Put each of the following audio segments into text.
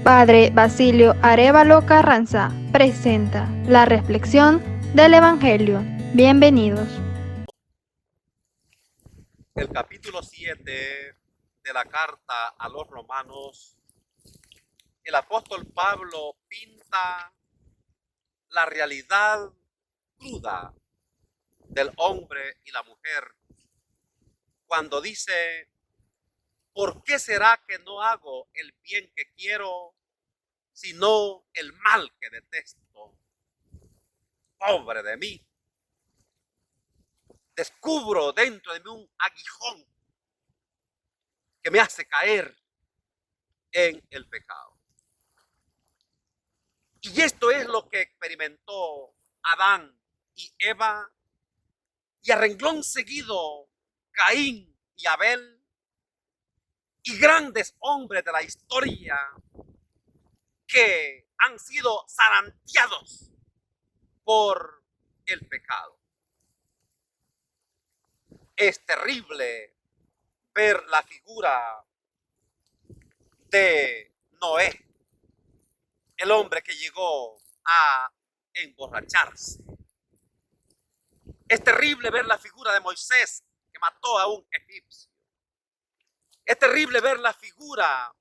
Padre Basilio Arévalo Carranza presenta la reflexión del Evangelio. Bienvenidos. El capítulo 7 de la carta a los romanos, el apóstol Pablo pinta la realidad cruda del hombre y la mujer cuando dice: ¿por qué será que no hago el bien que quiero, sino el mal que detesto? Pobre de mí. Descubro dentro de mí un aguijón que me hace caer en el pecado. Y esto es lo que experimentó Adán y Eva, y a renglón seguido Caín y Abel, y grandes hombres de la historia que han sido zarandeados por el pecado. Es terrible ver la figura de Noé, el hombre que llegó a emborracharse. Es terrible ver la figura de Moisés, que mató a un egipcio. Es terrible ver la figura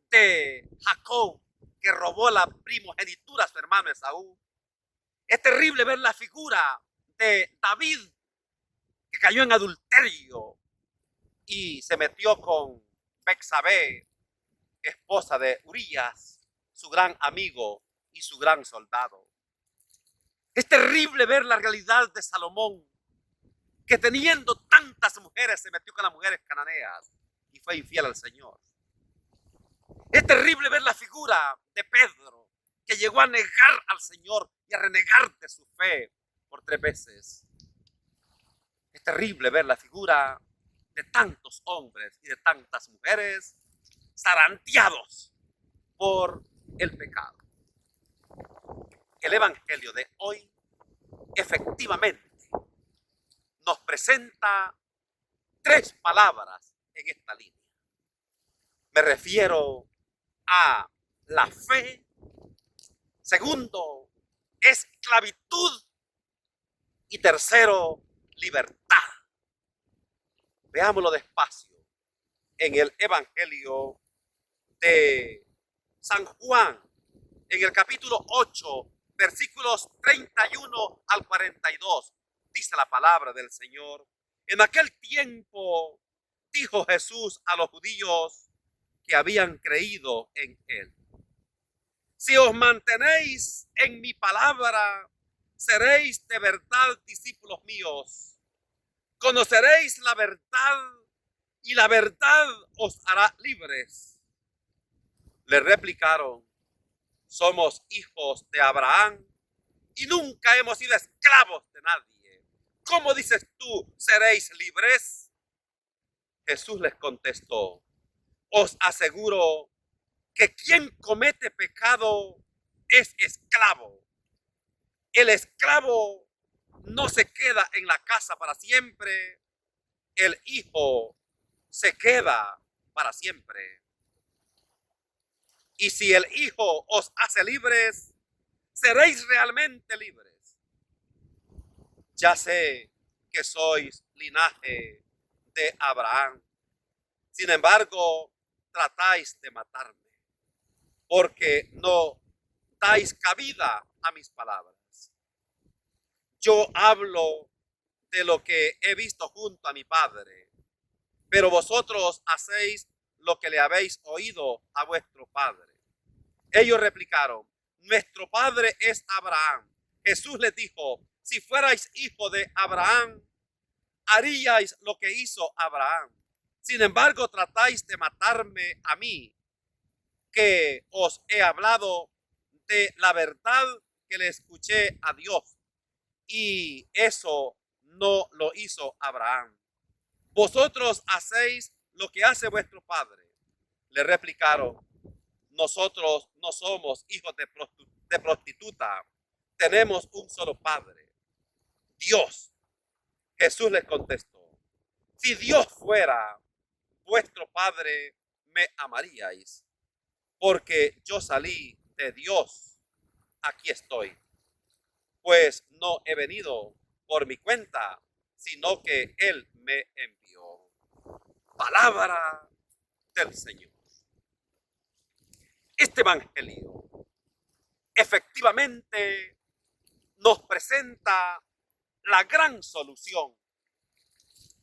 de Jacob, que robó la primogenitura a su hermano Esaú. Es terrible ver la figura de David, que cayó en adulterio y se metió con Betsabé, esposa de Urías, su gran amigo y su gran soldado. Es terrible ver la realidad de Salomón, que teniendo tantas mujeres se metió con las mujeres cananeas y fue infiel al Señor. Es terrible ver la figura de Pedro, que llegó a negar al Señor y a renegar de su fe por 3 veces. Es terrible ver la figura de tantos hombres y de tantas mujeres zarandeados por el pecado. El Evangelio de hoy efectivamente nos presenta 3 palabras en esta línea. Me refiero a la fe. Segundo, esclavitud. Y tercero, libertad. Veámoslo despacio en el Evangelio de San Juan, en el capítulo 8, versículos 31 al 42. Dice la palabra del Señor: en aquel tiempo dijo Jesús a los judíos que habían creído en él: si os mantenéis en mi palabra, seréis de verdad discípulos míos. Conoceréis la verdad y la verdad os hará libres. Le replicaron: somos hijos de Abraham y nunca hemos sido esclavos de nadie. ¿Cómo dices tú, seréis libres? Jesús les contestó: os aseguro que quien comete pecado es esclavo. El esclavo no se queda en la casa para siempre, el hijo se queda para siempre. Y si el hijo os hace libres, seréis realmente libres. Ya sé que sois linaje de Abraham, sin embargo, tratáis de matarme, porque no dais cabida a mis palabras. Yo hablo de lo que he visto junto a mi padre, pero vosotros hacéis lo que le habéis oído a vuestro padre. Ellos replicaron: nuestro padre es Abraham. Jesús les dijo: si fuerais hijo de Abraham, haríais lo que hizo Abraham. Sin embargo, tratáis de matarme a mí, que os he hablado de la verdad que le escuché a Dios. Y eso no lo hizo Abraham. Vosotros hacéis lo que hace vuestro padre. Le replicaron: nosotros no somos hijos de prostituta. Tenemos un solo padre, Dios. Jesús les contestó: si Dios fuera vuestro padre, me amaríais, porque yo salí de Dios, aquí estoy. Pues no he venido por mi cuenta, sino que Él me envió. Palabra del Señor. Este evangelio efectivamente nos presenta la gran solución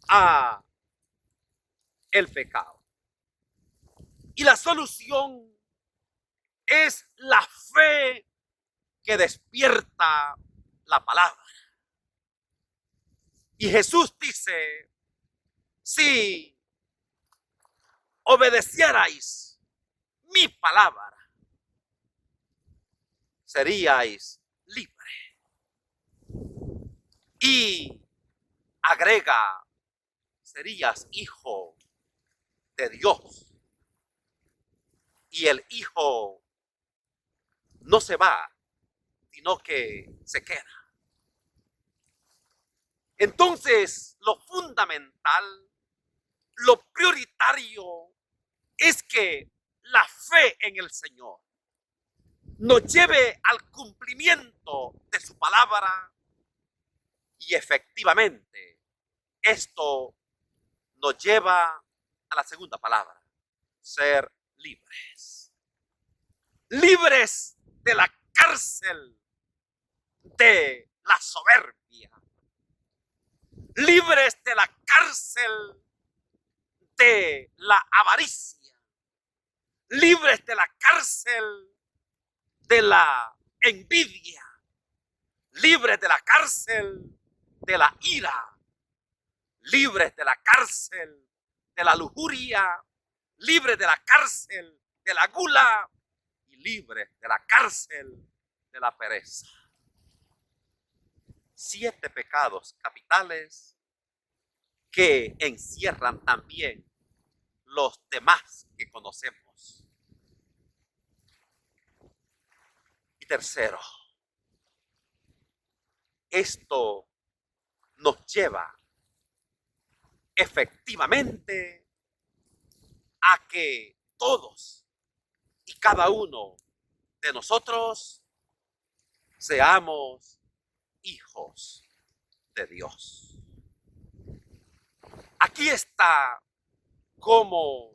a el pecado. Y la solución es la fe que despierta la palabra. Y Jesús dice, si obedecierais mi palabra, seríais libres. Y agrega, serías hijo de Dios. Y el hijo no se va, sino que se queda. Entonces, lo fundamental, lo prioritario es que la fe en el Señor nos lleve al cumplimiento de su palabra y efectivamente esto nos lleva a la segunda palabra, ser libres. Libres de la cárcel de la soberbia. Libres de la cárcel de la avaricia. Libres de la cárcel de la envidia. Libres de la cárcel de la ira. Libres de la cárcel de la lujuria. Libres de la cárcel de la gula. Y libres de la cárcel de la pereza. 7 pecados capitales que encierran también los demás que conocemos. Y tercero, esto nos lleva efectivamente a que todos y cada uno de nosotros seamos hijos de Dios. Aquí está como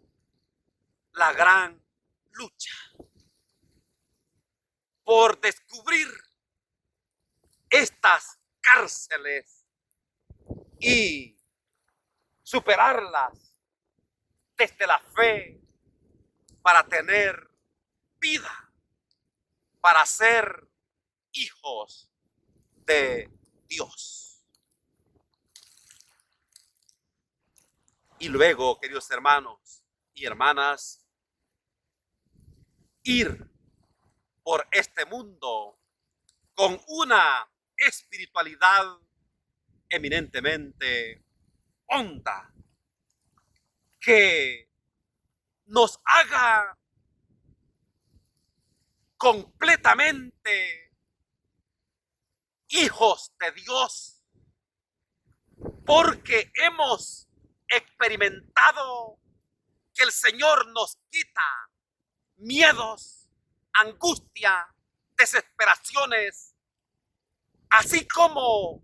la gran lucha por descubrir estas cárceles y superarlas desde la fe para tener vida, para ser hijos de Dios. Y luego, queridos hermanos y hermanas, ir por este mundo con una espiritualidad eminentemente honda, que nos haga completamente hijos de Dios, porque hemos experimentado que el Señor nos quita miedos, angustia, desesperaciones, así como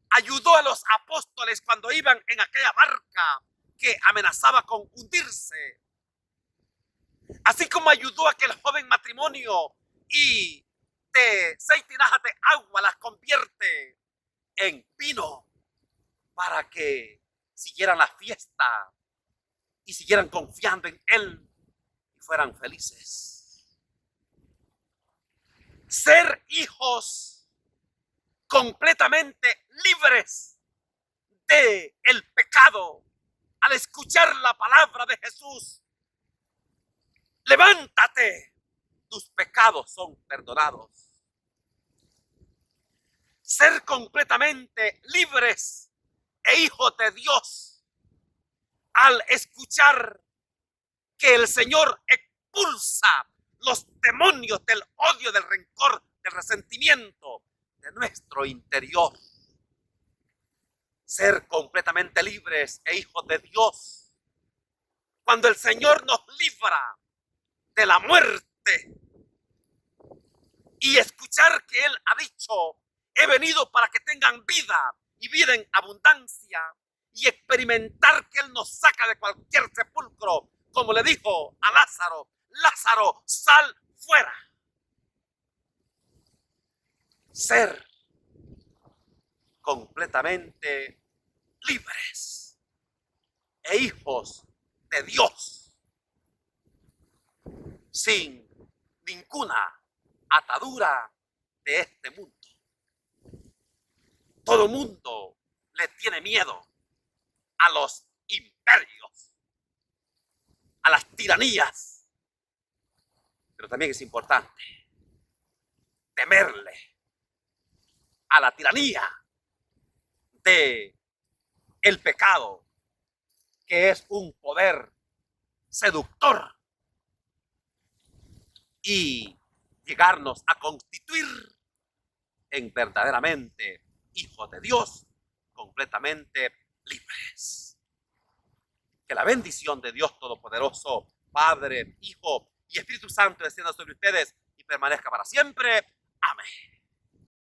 ayudó a los apóstoles cuando iban en aquella barca que amenazaba con hundirse, así como ayudó a aquel joven matrimonio y de 6 tinajas de agua las convierte en vino para que siguieran la fiesta y siguieran confiando en Él y fueran felices. Ser hijos completamente libres de el pecado al escuchar la palabra de Jesús. Levántate, tus pecados son perdonados. Ser completamente libres e hijos de Dios al escuchar que el Señor expulsa los demonios del odio, del rencor, del resentimiento de nuestro interior. Ser completamente libres e hijos de Dios cuando el Señor nos libra de la muerte y escuchar que Él ha dicho: he venido para que tengan vida y vida en abundancia, y experimentar que Él nos saca de cualquier sepulcro, como le dijo a Lázaro: Lázaro, sal fuera. Ser completamente libres e hijos de Dios, sin ninguna atadura de este mundo. Todo mundo le tiene miedo a los imperios, a las tiranías, pero también es importante temerle a la tiranía de el pecado, que es un poder seductor, y llegarnos a constituir en verdaderamente hijos de Dios, completamente libres. Que la bendición de Dios Todopoderoso, Padre, Hijo y Espíritu Santo descienda sobre ustedes y permanezca para siempre. Amén.